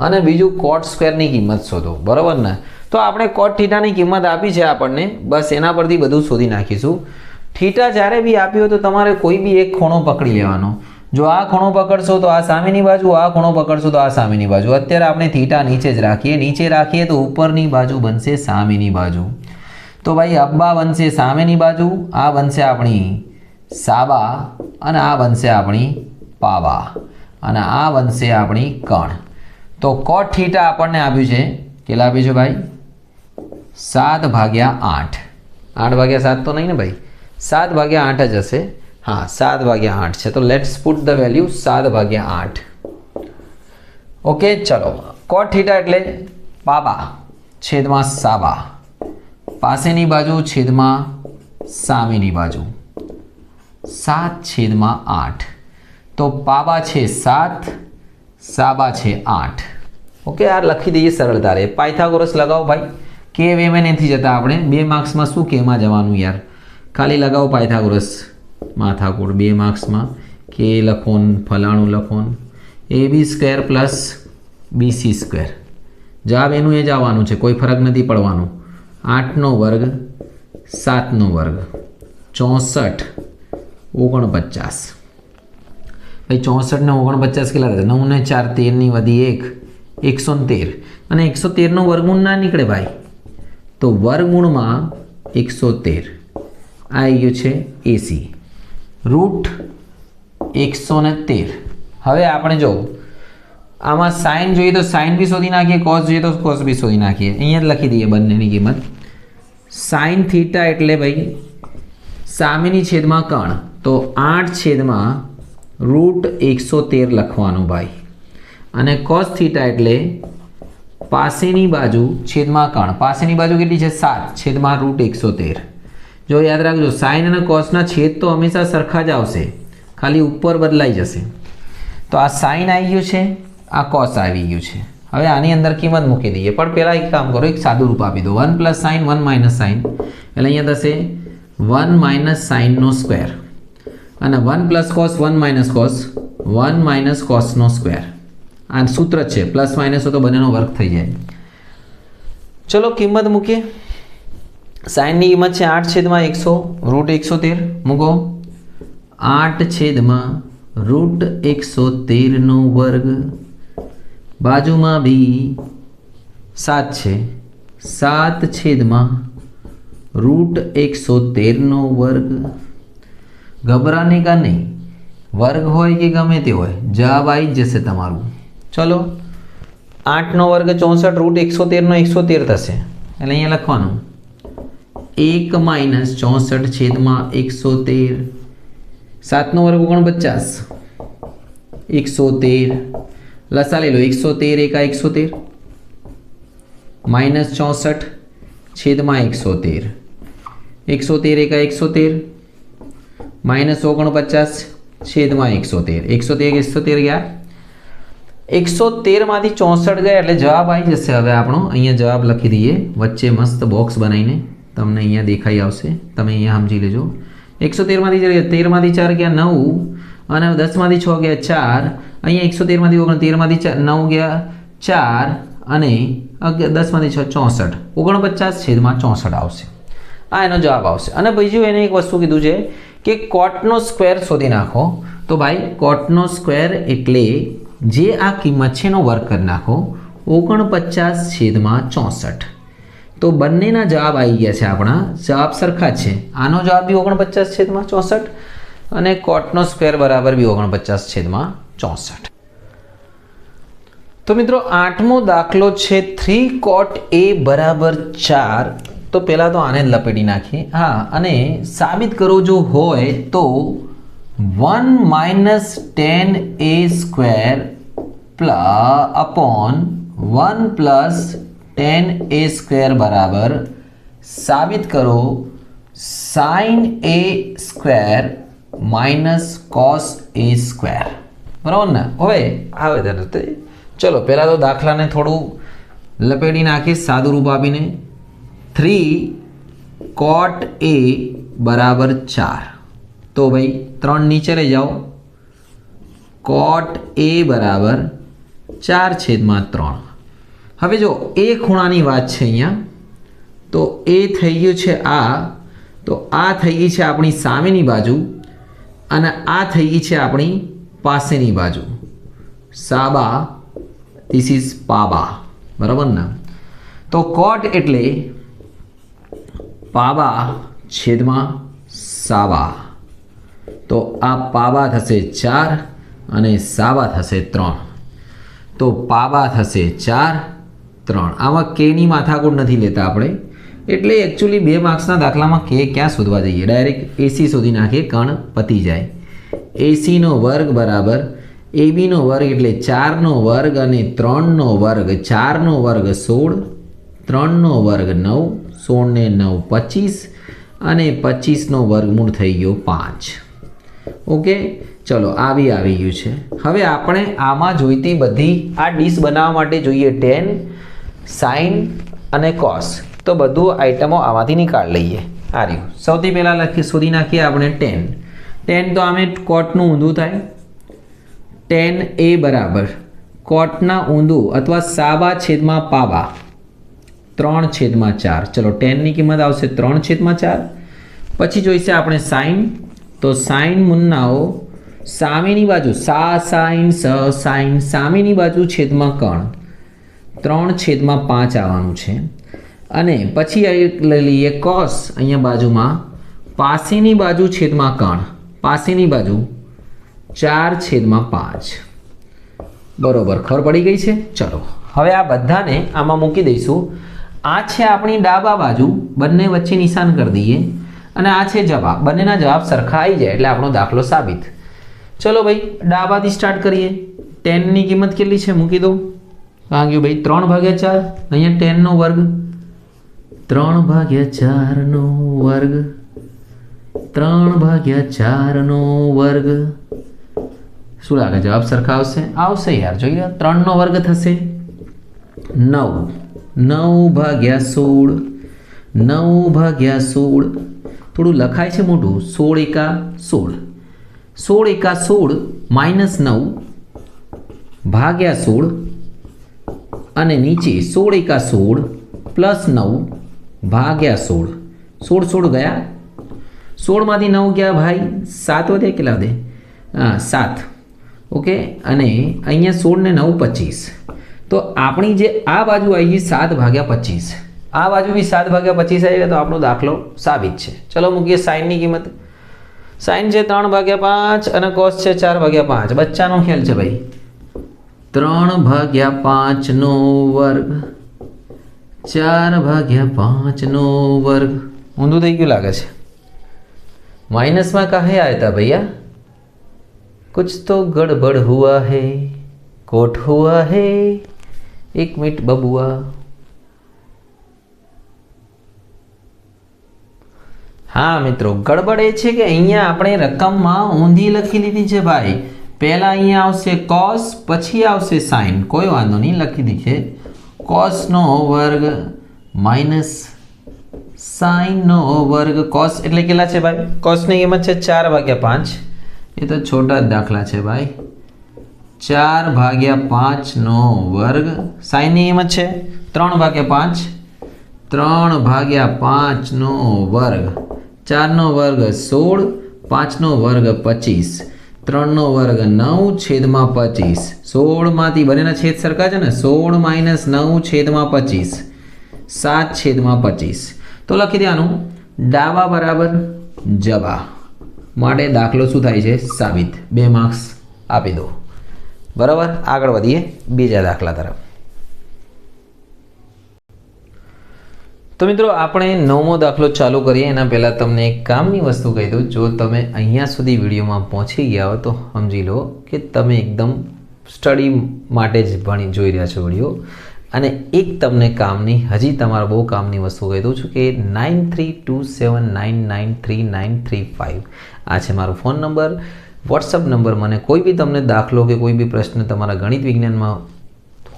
અને બીજું cot સ્ક્વેર ની કિંમત શોધો, બરાબર ને. તો આપણે cot θ ની કિંમત આપી છે આપણને, બસ એના પરથી બધું શોધી નાખીશું. થીટા જ્યારે બી આપ્યું હોય તો તમારે કોઈ બી એક ખૂણો પકડી લેવાનો. જો આ ખૂણો પકડશો તો આ સામેની બાજુ, આ ખૂણો પકડશો તો આ સામેની બાજુ. અત્યારે આપણે થીટા નીચે જ રાખીએ, નીચે રાખીએ તો ઉપરની બાજુ બનશે સામેની બાજુ. તો ભાઈ અબ્બા બનશે સામેની બાજુ, આ બનશે આપણી સાબા, અને આ બનશે આપણી પાબા, અને આ બનશે આપણી કણ. તો cot θ આપણને આપ્યું છે, કેટલા આપ્યું છે ભાઈ? 7/8. 8/7 તો નહીં ને ભાઈ, 7/8 જ હશે. હા, 7/8 છે. તો let's put the value 7/8. Okay, ચલો. cot θ એટલે પાબા છેદમાં સાબા, પાસેની બાજુ છેદમાં સામેની બાજુ, 7/8. તો પાબા છે 7, સાબા છે 8. ઓકે, આ લખી દઈએ સરળતા રહે. પાયથાગોરસ લગાવો ભાઈ, કે વેમે નથી જતા આપણે. 2 માર્ક્સમાં શું કેમાં જવાનું યાર, ખાલી લગાવો પાયથાગોરસ. માથાકૂટ 2 માર્ક્સમાં કે લખો ને ફલાણું લખો ને. AB² + BC². જવાબ એનું એ જ આવવાનું છે, કોઈ ફરક નથી પડવાનો. 8નો વર્ગ 7નો વર્ગ 64 49. ભાઈ 64 ને 49 કેટલા થશે? 9 ને 4 13 ની વધી 1 113. અને 113 નો વર્ગમૂળ ના નીકળે ભાઈ, તો વર્ગમૂળમાં 113 આવી ગયું છે AC √113. હવે આપણે જો આમાં સાઇન જોઈએ તો સાઇન બી શોધી નાખીએ, કોસ જોઈએ તો કોસ બી શોધી નાખીએ. અહીંયા જ લખી દઈએ બંનેની કિંમત. સાઇન થીટા એટલે ભાઈ સામેની છેદમાં કણ, તો 8/√113 લખવાનું ભાઈ. અને કોસ થીટા એટલે પાસેની બાજુ છેદમાં કણ, પાસેની બાજુ કેટલી છે? 7/√113. જો યાદ રાખજો, સાઇન અને કોસના છેદ તો હંમેશા સરખા જ આવશે, ખાલી ઉપર બદલાઈ જશે. તો આ સાઇન આવી ગયું છે, આ કોસ આવી ગયું છે. હવે આની અંદર કિંમત મૂકી દઈએ, પણ પહેલાં એક કામ કરો, એક સાદું રૂપ આપી દો. 1 + sin 1 - sin એટલે અહીંયા થશે 1 - sin નો સ્ક્વેર અને 1 + cos 1 - cos 1 - cos નો સ્ક્વેર. આ સૂત્ર છે, પ્લસ માઇનસ તો બંનેનો વર્ગ થઈ જાય. ચલો કિંમત મૂકીએ. સાઇનની કિંમત છે 8/100 √113 મૂકો. 8/√113 નો વર્ગ, બાજુમાં બી 7 છે, 7/√113 નો વર્ગ. ગભરાને કા નહીં, વર્ગ હોય કે ગમે તે હોય, જવાબ આવી જ જશે તમારું. ચલો 8 નો વર્ગ 64 √113 નો 113 થશે, એટલે અહીંયા લખવાનું 1 - 64/113. 7 નો વર્ગ 49, 113 લસા લઈ લો. 113 × 113 -64/113, 113 × 113 -49/113, 113 ગયા, 113 માંથી 64 ગયા એટલે જવાબ આવી જશે. હવે આપણો અહીંયા જવાબ લખી દઈએ, વચ્ચે મસ્ત બોક્સ બનાવીને તમને અહીંયા દેખાઈ આવશે, તમે અહીંયા સમજી લેજો. 113 માંથી 13 માંથી 4 ગયા 9 અને 10 માંથી 6 ગયા 4. અહીંયા 113 માંથી 13 માંથી 9 ગયા 4 અને 10 માંથી 6 64, 49/64 આવશે. આ એનો જવાબ આવશે. અને બીજું એને એક વસ્તુ કીધું છે કે કોટનો સ્ક્વેર શોધી નાખો. તો ભાઈ કોટનો સ્ક્વેર એટલે જે આ કિંમત છે એનો વર્ગ કરી નાખો, 49/64. તો બંનેના જવાબ આવી ગયા છે, આપણા જવાબ સરખા છે. આનો જવાબ બી 49/64 અને કોટનો સ્ક્વેર બરાબર બી 49/64. તો મિત્રો 8મો દાખલો છે 3 cot A = 4. તો પહેલાં તો આને જ લપેટી નાખીએ. હા, અને સાબિત કરો જો હોય તો 1 - 10A² upon 1 + 10A² બરાબર સાબિત કરો sin A² - cos A². બરાબર ને? હવે આવે ત્યારે ચલો પહેલાં તો દાખલાને થોડું લપેટી નાખીએ સાદું રૂપ આપીને. 3 cot A = 4. તો ભાઈ 3 નીચે લઈ જાઓ. cot A = 4/3. હવે જો એ ખૂણાની વાત છે અહીંયા, તો એ થઈ ગયું છે આ, તો આ થઈ ગઈ છે આપણી સામેની બાજુ અને આ થઈ ગઈ છે આપણી પાસેની બાજુ. સાબા, ધીસ ઇઝ પાબા. બરાબર ને? તો કોટ એટલે પાબા/સાબા. તો આ પાબા થશે 4 અને સાબા થશે 3. તો પાબા થશે 4, 3. આમાં કેની માથાકૂટ નથી લેતા આપણે, એટલે એકચ્યુઅલી 2 માર્ક્સના દાખલામાં કે ક્યાં શોધવા જઈએ, ડાયરેક્ટ એસી શોધી નાખીએ, કણ પતી જાય. એસીનો વર્ગ બરાબર એબીનો વર્ગ એટલે 4નો વર્ગ અને 3નો વર્ગ. 4નો વર્ગ 16, 3નો વર્ગ 9, 16 ને 9 25 અને 25નો વર્ગમૂળ થઈ ગયો 5. ઓકે, ચલો આવી ગયું છે. હવે આપણે આમાં જોઈતી બધી આ ડીશ બનાવવા માટે જોઈએ tan, sin અને cos. તો બધું આઈટમો આમાંથી નીકાળી લઈએ. આ રહ્યું. સૌથી પહેલાં શોધી નાખીએ આપણે tan. tan તો આમે કોટનું ઊંધું થાય. tan A બરાબર કોટના ઊંધું અથવા સાબા/પાબા 3/4. ચલો tanની કિંમત આવશે 3/4. પછી જોઈશે આપણે sin. તો sin મુન્નાઓ સામેની બાજુ sin સામેની બાજુ છેદમાં કણ 3/5 આવવાનું છે. અને પછી લઈ લઈએ cos. અહીંયા બાજુમાં પાસેની બાજુ છેદમાં કણ, પાસેની બાજુ 4/5. બરોબર, ખબર પડી ગઈ છે. ચલો હવે આ બધાને આમાં મૂકી દઈશું. આ છે આપણી ડાબા બાજુ, બંને વચ્ચે નિશાન કરી દઈએ અને આ છે જવાબ. બંનેના જવાબ સરખા આવી જાય એટલે આપણો દાખલો સાબિત. ચલો ભાઈ ડાબાથી સ્ટાર્ટ કરીએ. tanની કિંમત કેટલી છે મૂકી દો. કાંગ્યું ભાઈ 3/4. અહીંયા tanનો વર્ગ 3/4નો વર્ગ, 3/4નો વર્ગ. શું લાગે જવાબ સરખા આવશે? આવશે યાર, જોઈએ 3નો વર્ગ થશે 9 9 ભાગ્યા 16 9 ભાગ્યા 16 થોડું લખાય છે મોટું 16 એકા 16 16 એકા 16 માઇનસ 9 ભાગ્યા 16 અને નીચે 16 એકા 16 પ્લસ 9 ભાગ્યા 16 16 16 ગયા 16 માંથી 9 ગયા ભાઈ 7 વધે કેટલા વધે 7 ઓકે અને અહીંયા 16 ને 9 25 તો આપણી જે આ બાજુ આવી ગઈ 7 ભાગ્યા 25 આ બાજુ બી 7 ભાગ્યા 25 આવી તો આપણો દાખલો સાબિત છે. ચલો મૂકીએ સાઈનની કિંમત. સાઈન છે 3 ભાગ્યા 5 અને કોસ છે 4 ભાગ્યા 5. બચ્ચાનો ખ્યાલ છે ભાઈ 3 ભાગ્યા 5 નો વર્ગ 4 ભાગ્યા 5 નો વર્ગ. ઊંધું થઈ ગયું લાગે છે. माइनस में काहे आया था भैया? कुछ तो गड़बड़ हुआ है, कोट हुआ है. 1 मिनट बबुआ. हाँ मित्रों, गड़बड़ ए छे कि अहींया आपणे रकममां ऊंधी लखी लीधी छे भाई. पहला अहींया आवशे cos, पछी आवशे sin. कोई वांधो नहीं, लखी दी छे cos नो वर्ग माइनस sin नो वर्ग. cos એટલે કેટલા છે ભાઈ? cos ની કિંમત છે 4/5. ये तो छोटा दाखला है भाई. 4/5 નો વર્ગ. sin ની કિંમત છે 3/5. 3/5 નો વર્ગ. 4 નો વર્ગ 16, 5 નો વર્ગ 25, 3 નો વર્ગ 9 છેદમાં 25. 16 માંથી બંનેના છેદ સરખા છે ને. 16 માઇનસ 9 છેદમાં 25, 7 છેદમાં 25. તો લખી દેવાનું ડાબા બરાબર જબા. માટે દાખલો શું થાય છે? સાબિત. 2 માર્ક્સ આપી દો. બરાબર, આગળ વધીએ બીજા દાખલા તરફ. તો મિત્રો આપણે 9મો દાખલો ચાલુ કરીએ એના પહેલાં તમને એક કામની વસ્તુ કહી દઉં. જો તમે અહીંયા સુધી વિડીયોમાં પહોંચી ગયા હો તો સમજી લો કે તમે એકદમ સ્ટડી માટે જ જોઈ રહ્યા છો વિડીયો. અને એક તમને કામની, હજી તમારા બહુ કામની વસ્તુ કહી દઉં છું કે 9327993935 આ છે મારો ફોન નંબર, વોટ્સઅપ નંબર. મને કોઈ બી તમને દાખલો કે કોઈ બી પ્રશ્ન તમારા ગણિત વિજ્ઞાનમાં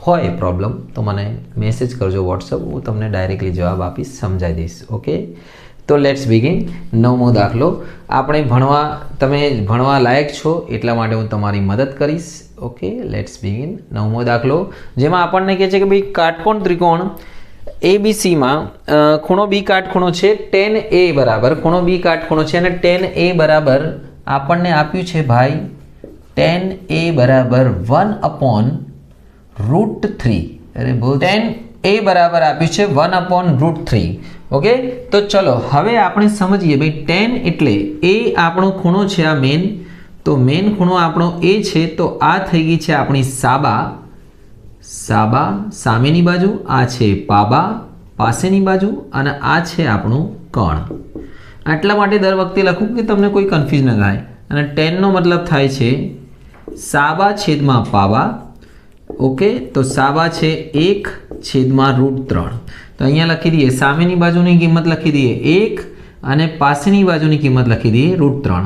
હોય પ્રોબ્લેમ તો મને મેસેજ કરજો વોટ્સઅપ. હું તમને ડાયરેક્ટલી જવાબ આપીશ, સમજાવી દઈશ. ઓકે, તો લેટ્સ બિગિન. 9મો દાખલો. આપણે તમે ભણવા લાયક છો એટલા માટે હું તમારી મદદ કરીશ. Okay, let's begin. 9મો દાખલો જેમાં આપણને કહે છે કે ભાઈ કાટકોણ ત્રિકોણ ABCમાં ખૂણો B કાટખૂણો છે tan A બરાબર, ખૂણો B કાટખૂણો છે અને tan A બરાબર આપણને આપ્યું છે ભાઈ tan A બરાબર 1/√3. અરે બહુ tan A બરાબર આપ્યું છે 1/√3. ઓકે, તો ચલો હવે આપણે સમજીએ ભાઈ tan એટલે A આપણો ખૂણો છે આ મેન. તો મેન ખૂણો આપણો A છે તો આ થઈ ગઈ છે આપણી સાબા સામેની બાજુ, આ છે પાબા પાસેની બાજુ અને આ છે આપણું કણ. આટલા માટે દર વખતે લખું કે તમને કોઈ કન્ફ્યુઝ ન થાય. અને tan નો મતલબ થાય છે સાબા છેદમાં પાબા. ઓકે, તો સાબા છે 1/√3. તો અહીંયા લખી દઈએ સામેની બાજુની કિંમત લખી દઈએ 1 અને પાસેની બાજુની કિંમત લખી દઈએ √3.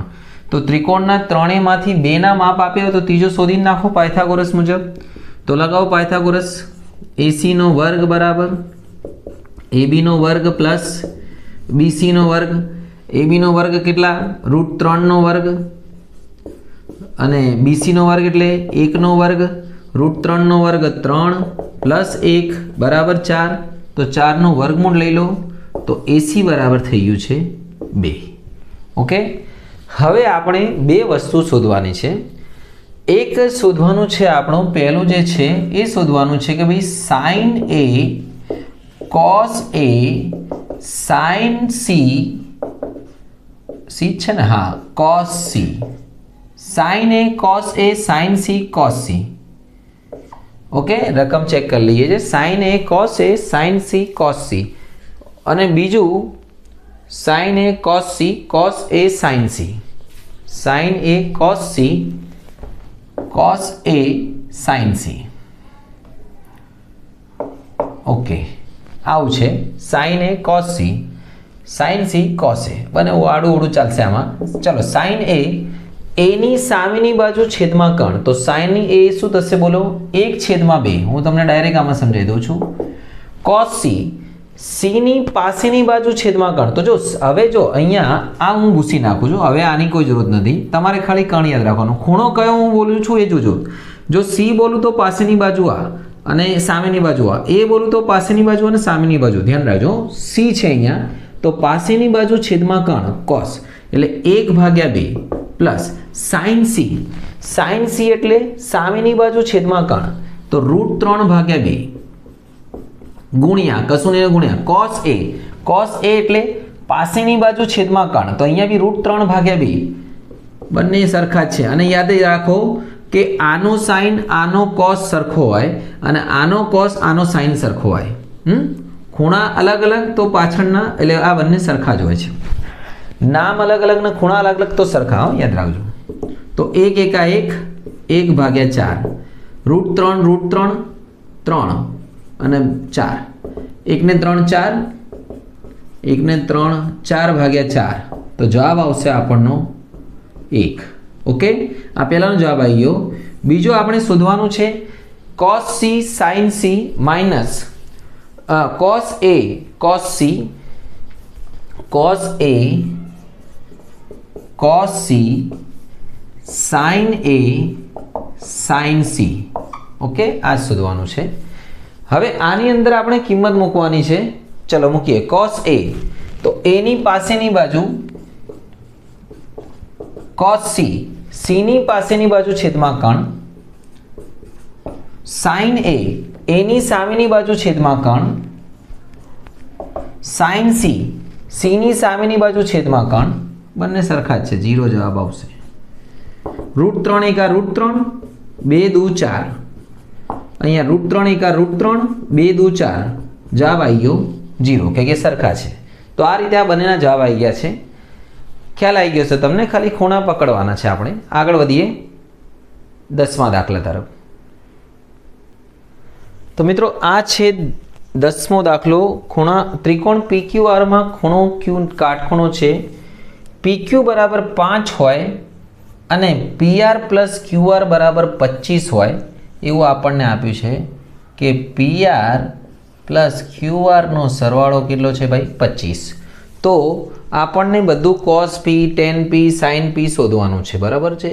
તો ત્રિકોણના ત્રણેયમાંથી 2 ના માપ આપ્યા તો ત્રીજો શોધી નાખો પાયથાગોરસ મુજબ. તો લગાવો પાયથાગોરસ. AC નો વર્ગ બરાબર AB નો વર્ગ પ્લસ BC નો વર્ગ. AB નો વર્ગ કેટલા? √3 નો વર્ગ અને BC નો વર્ગ એટલે 1 નો વર્ગ. √3 નો વર્ગ 3 પ્લસ 1 બરાબર 4. તો 4 નું વર્ગમૂળ લઈ લો તો AC બરાબર થઈ ગયું છે 2. ઓકે, હવે આપણે 2 વસ્તુ શોધવાની છે. એક શોધવાનું છે આપણું પહેલું જે છે એ શોધવાનું છે કે ભાઈ sin A cos A sin C છે ને, હા, cos C. sin A cos A sin C cos C. Okay, રકમ ચેક કરી લઈએ છે. sin A cos A sin C cos C અને બીજું sin A cos C cos A sin C. sin A cos C cos A sin C. Okay, આવું છે sin A cos C sin C cos A. બને આડું ચાલશે આમાં. ચલો sin A એની સામેની બાજુ છેદમાં કણ, તો સાઈનની એ શું થશે બોલો? 1/2. હું તમને ડાયરેક્ટ આમાં સમજાવી દઉં છું. cos c, c ની પાસેની બાજુ છેદમાં કણ. તો જો હવે જો અહીંયા આ હું ભૂસી નાખું છું. હવે આની કોઈ જરૂરત નથી, તમારે ખાલી કણ યાદ રાખવાનું. ખૂણો કયો હું બોલું છું એ જોજો. જો c બોલું તો પાસેની બાજુ આ અને સામેની બાજુ આ, એ બોલું તો પાસેની બાજુ અને સામેની બાજુ. ધ્યાન રાખજો, c છે અહીંયા, તો પાસેની બાજુ છેદમાં કણ cos એટલે 1/2 plus sin c. sin c એટલે સામેની બાજુ છેદમાં કણ, તો √3/2 ગુણ્યા કશું નહીં ગુણ્યા cos a. cos a એટલે પાસેની બાજુ છેદમાં કણ, તો અહીંયા બી √3/2. બંને સરખા જ છે. અને યાદ રાખો કે આનો sin આનો cos સરખો હોય અને આનો cos આનો sin સરખો હોય. ખૂણા અલગ અલગ તો પાછળના એટલે આ બંને સરખા જ હોય છે. નામ અલગ અલગ ને ખૂણા અલગ અલગ તો સરખા, યાદ રાખજો. તો 1 એકા 1, 1/4, √3 3 અને 4, 1 ને 3 4, 1 ને 3 4/4. તો જવાબ આવશે આપણનો 1. ઓકે, આ પહેલાનો જવાબ આવી ગયો. બીજો આપણે શોધવાનું છે cos c sin c minus cos a cos c cos a cos c sin a sin c. Okay, આ શોધવાનું છે. હવે આની અંદર આપણે કિંમત મૂકવાની છે. ચલો મૂકીએ. cos a, તો a ની પાસેની બાજુ cos c, c ની પાસેની બાજુ છેદમાં કણ, sin a, a ની સામેની બાજુ છેદમાં કણ, sin c, c ની સામેની બાજુ છેદમાં કણ. બંને સરખા જ છે, 0 જવાબ આવશે. √3 એકા √3, 2 દુ 4. અહીંયા √3 એકા √3, 2 દુ 4. જવાબ આવી ગયો 0, કે સરખા છે. તો આ રીતે આ બંનેના જવાબ આવી ગયા છે. ખ્યાલ આવી ગયો છે તમને? ખાલી ખૂણા પકડવાના છે. આપણે આગળ વધીએ 10મા દાખલા તરફ. તો મિત્રો આ છે 10મો દાખલો. ખૂણા ત્રિકોણ PQR માં ખૂણો Q કાટખૂણો છે. PQ બરાબર 5 હોય અને PR પ્લસ QR બરાબર 25 હોય એવું આપણને આપ્યું છે કે PR પ્લસ QRનો સરવાળો કેટલો છે ભાઈ? 25. તો આપણને બધું cos P, tan P, sin P શોધવાનું છે. બરાબર છે?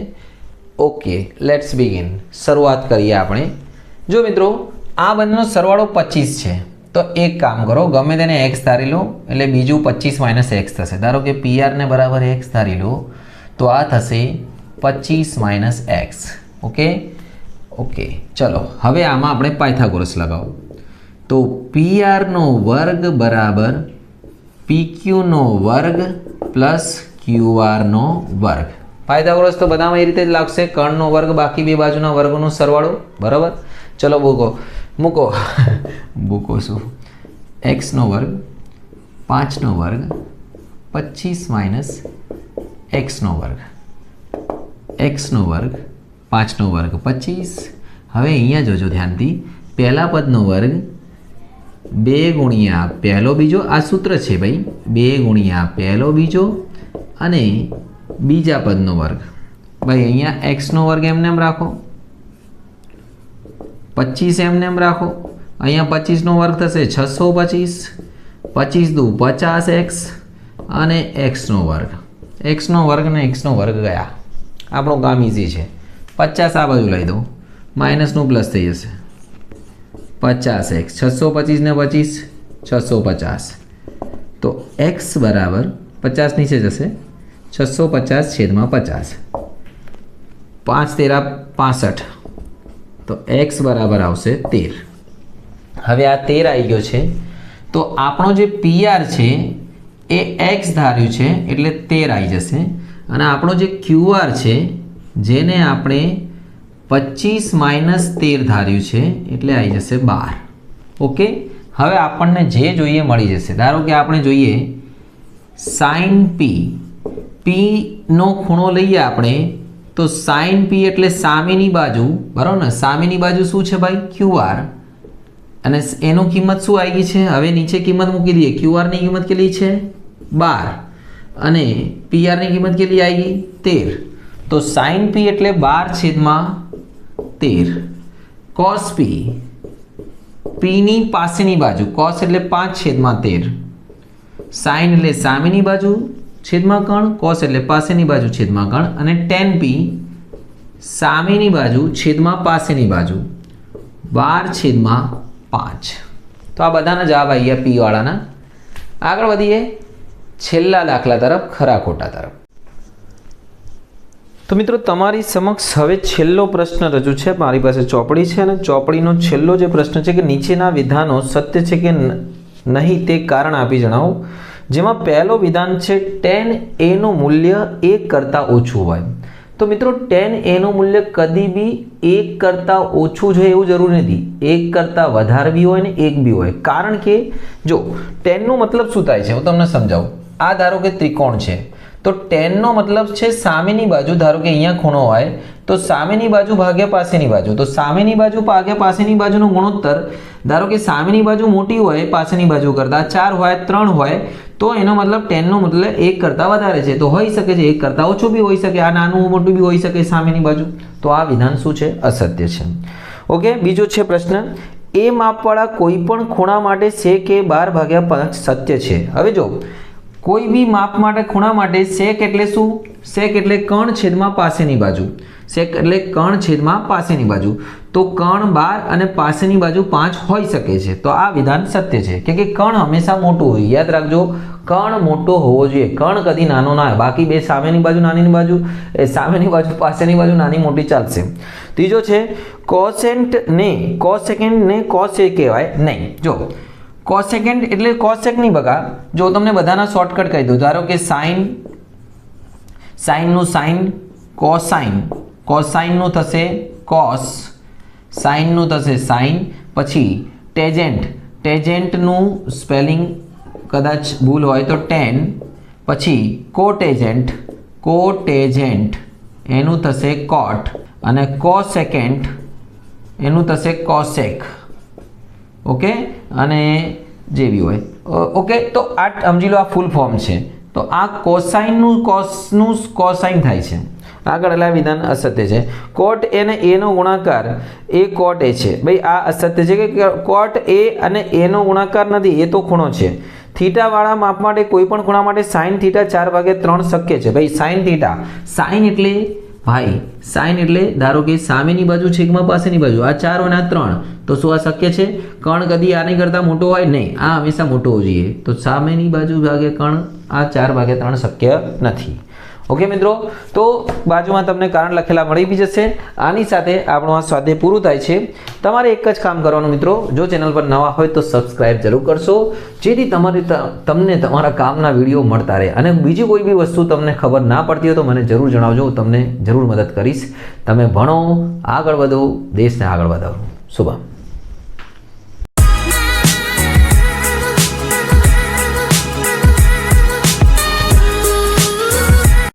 Okay, let's begin. શરૂઆત કરીએ આપણે. જો મિત્રો આ બંનેનો સરવાળો 25 છે, તો એક કામ કરો, ગમે તેને x ધારી લો એટલે બીજું 25 - x થશે. ધારો કે PR ને બરાબર x ધારી લો, તો આ થશે 25 - x. ઓકે ઓકે, ચલો હવે આમાં આપણે પાયથાગોરસ લગાવો. તો PRનો વર્ગ બરાબર PQનો વર્ગ પ્લસ QR નો વર્ગ. પાયથાગોરસ તો બધામાં એ રીતે જ લાગશે. કર્ણનો વર્ગ બાકી બે બાજુના વર્ગનો સરવાળો. બરાબર? ચલો મૂકો શું? x નો વર્ગ 5 નો વર્ગ 25 - x નો વર્ગ, x નો વર્ગ 5 નો વર્ગ 25. હવે અહીંયા જોજો ધ્યાનથી, પહેલા પદનો વર્ગ 2 ગુણ્યા પહેલો બીજો. આ સૂત્ર છે ભાઈ, 2 ગુણ્યા પહેલો બીજો અને બીજા પદનો વર્ગ. ભાઈ અહીંયા x નો વર્ગ એમને એમ રાખો, 25 એમને એમ રાખો. અહીંયા 25 નો વર્ગ થશે 625, 25 દુ 50x અને x નો વર્ગ. x નો વર્ગ ને x નો વર્ગ ગયા. આપણું કામ ઈઝી છે. 50 આ બાજુ લઈ દો, માઇનસનું પ્લસ થઈ જશે. 50x, 625 ને 25 650. તો x બરાબર 50 નીચે જશે, 650/50. 5 તેરા 65. તો x બરાબર આવશે 13. હવે આ 13 આવી ગયો છે. તો આપણો જે PR છે એ x ધાર્યું છે એટલે 13 આવી જશે. અને આપણો જે QR છે જેને આપણે 25 - 13 ધાર્યું છે એટલે આવી જશે 12. ઓકે, હવે આપણને જે જોઈએ મળી જશે. ધારો કે આપણે જોઈએ sin P. P નો ખૂણો લઈએ આપણે, તો sin P એટલે સામેની બાજુ. બરાબર ને? સામેની બાજુ શું છે ભાઈ? QR. અને એનું કિંમત શું આવી ગઈ છે? હવે નીચે કિંમત મૂકી દઈએ. QR ની કિંમત કેટલી છે? 12. અને PR ની કિંમત કેટલી આવી ગઈ? 13. તો સાઇન પી એટલે 12/13 કોસ પી, પીની પાસેની બાજુ કોસ એટલે 5/13, સાઇન એટલે સામેની બાજુ છેદમાં કર્ણ, કોસ એટલે પાસેની બાજુ છેદમાં કર્ણ, અને ટેન પી સામેની બાજુ છેદમાં પાસેની બાજુ 12/5. તો આ બધાના જવાબ આવી ગયા પી વાળાના. આગળ વધીએ છેલ્લા દાખલા તરફ, ખરા ખોટા તરફ. તો મિત્રો તમારી સમક્ષ હવે છેલ્લો પ્રશ્ન રજૂ છે. મારી પાસે ચોપડી છે અને ચોપડીનો છેલ્લો જે પ્રશ્ન છે કે નીચેના વિધાનો સત્ય છે કે નહીં તે કારણ આપી જણાવો. જેમાં પહેલો વિધાન છે tan a નું મૂલ્ય 1 કરતાં ઓછું હોય. તો મિત્રો tan a નું મૂલ્ય કદી બી 1 કરતાં ઓછું જ હોય એવું જરૂરી નથી. 1 કરતાં વધારે બી હોય ને 1 બી હોય. કારણ કે જો tan નો મતલબ શું થાય છે હું તમને સમજાવું. આ ધારો કે ત્રિકોણ છે તો tan નો મતલબ છે સામેની બાજુ. ધારો કે અહીંયા ખૂણો હોય તો સામેની બાજુ ભાગ્યા પાસેની બાજુ. તો સામેની બાજુ ભાગ્યા પાસેની બાજુનો ગુણોત્તર ધારો કે સામેની બાજુ મોટી હોય પાસેની બાજુ કરતાં 4 હોય 3 હોય તો એનો મતલબ tan નો મતલબ 1 કરતાં વધારે છે. તો હોઈ શકે છે 1 કરતાં ઓછું બી હોઈ શકે, આ નાનું મોટું બી હોઈ શકે સામેની બાજુ. તો આ વિધાન શું છે? અસત્ય છે. ઓકે, બીજો છે પ્રશ્ન એ માપવાળા કોઈ પણ ખૂણા માટે sec એ 12/5 સત્ય છે. હવે જો કોઈ બી માપ માટે ખૂણા માટે sec એટલે શું? sec એટલે કર્ણ છેદમાં પાસેની બાજુ. sec એટલે કર્ણ છેદમાં પાસેની બાજુ. તો કર્ણ 12 અને પાસેની બાજુ 5 હોઈ શકે છે. તો આ વિધાન સત્ય છે કે કર્ણ હંમેશા મોટું હોય. યાદ રાખજો, કર્ણ મોટો હોવો જોઈએ, કર્ણ કદી નાનો ના હોય. બાકી બે સામેની બાજુ નાની બાજુ, સામેની બાજુ પાસેની બાજુ નાની મોટી ચાલશે. ત્રીજો છે કોસેન્ટ ને cos a કહેવાય નહીં. જો કોસેકેન્ટ એટલે કોસેક નહીં બગા. જો તમને બધાના શોર્ટકટ કહી દઉં. ધારો કે સાઇનનું સાઇન, કોસાઇનનું થશે કોસ, સાઇનનું થશે સાઇન, પછી ટેજેન્ટનું સ્પેલિંગ કદાચ ભૂલ હોય તો ટેન, પછી કોટેજેન્ટ એનું થશે કોટ, અને કોસેકેન્ટ એનું થશે કોસેક. ઓકે, અને જેવી હોય. ઓકે, તો આ સમજી લો આ ફૂલ ફોર્મ છે. તો આ કોસાઇનનું કોસાઇન થાય છે. આગળ એટલે વિધાન અસત્ય છે. કોટ એ અને એ નો ગુણાકાર એ કોટ એ છે. ભાઈ આ અસત્ય છે કે કોટ એ અને એ નો ગુણાકાર નથી, એ તો ખૂણો છે. થીટા વાળા માપ માટે કોઈ પણ ખૂણા માટે sin θ 4/3 શક્ય છે. ભાઈ sin θ, સાઇન એટલે ધારો કે સામેની બાજુ છેદમાં પાસેની બાજુ, આ 4 અને આ 3, તો શું આ શક્ય છે? કર્ણ કદી આની કરતાં મોટો હોય નહીં, આ હંમેશા મોટો હોવો જોઈએ. તો સામેની બાજુ ભાગ્યા કર્ણ આ 4/3 શક્ય નથી. ઓકે મિત્રો, તો બાજુમાં તમને કારણ લખેલા મળી બી જશે. આની સાથે આપણું આ સ્વાધ્યાય પૂરું થાય છે. તમારે એક જ કામ કરવાનું મિત્રો, જો ચેનલ પર નવા હોય તો સબસ્ક્રાઇબ જરૂર કરશો, જેથી તમને તમારા કામના વિડીયો મળતા રહે. અને બીજી કોઈ બી વસ્તુ તમને ખબર ના પડતી હોય તો મને જરૂર જણાવજો, હું તમને જરૂર મદદ કરીશ. તમે ભણો, આગળ વધો, દેશને આગળ વધારો. શુભમ.